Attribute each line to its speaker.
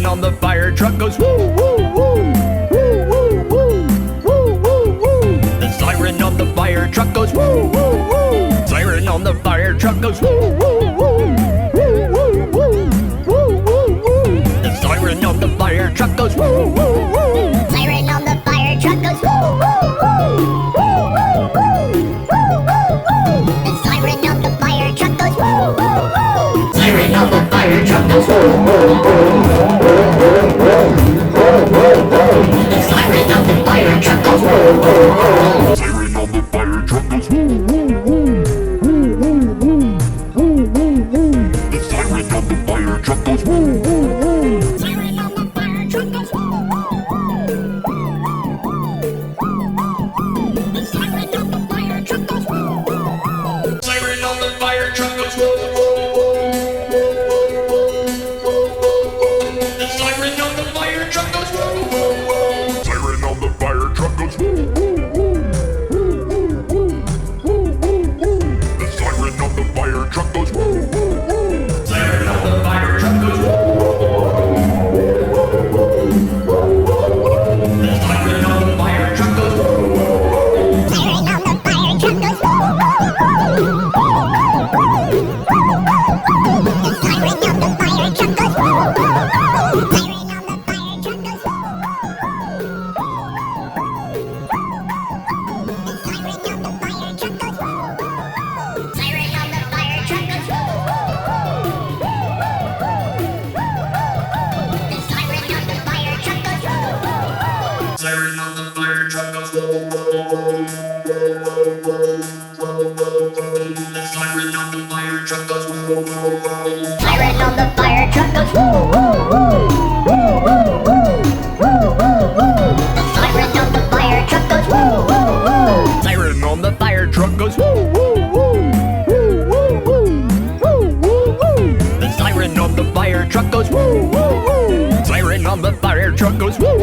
Speaker 1: siren on the fire truck goes woo woo woo. Woo woo woo. Woo woo woo. The siren on the fire truck goes woo woo woo. Siren on the fire truck goes woo woo woo. Woo woo woo. Woo woo woo. The siren on the fire truck goes woo woo woo.
Speaker 2: Siren on the fire truck goes woo woo woo. Woo woo woo. Woo woo woo. The siren on the fire truck goes woo woo woo. Siren on the fire truck goes woo woo woo. The siren on the fire truck goes woo woo woo.
Speaker 1: Siren on the fire truck goes woo woo woo. Woo woo woo. Woo woo woo. The siren on the fire truck goes woo woo woo.
Speaker 2: Siren on the fire truck goes woo woo woo. The siren on the fire truck goes woo woo woo.
Speaker 1: Siren on the fire truck goes woo woo woo. The siren on the fire truck goes woo woo woo. Siren on the fire truck goes woo woo woo. The siren on the fire truck goes woo woo woo. Siren on the fire truck goes woo woo woo. The siren on the fire truck goes woo woo woo.
Speaker 2: Siren on the fire truck goes woo woo woo. The siren on the fire truck goes woo woo woo. Siren on the fire truck goes woo woo woo. The siren on the fire truck goes woo woo woo. Siren on the fire truck goes woo woo woo. The siren on the fire truck goes woo woo woo.
Speaker 1: Siren on the fire truck goes woo woo woo. The siren on the fire truck goes woo woo woo.
Speaker 2: Siren on the fire truck goes woo woo woo. The siren on the fire truck goes woo woo woo.
Speaker 1: Siren on the fire truck goes woo woo woo. Woo woo woo. Woo woo woo. The siren on the fire truck goes woo woo woo. Siren on the fire truck goes woo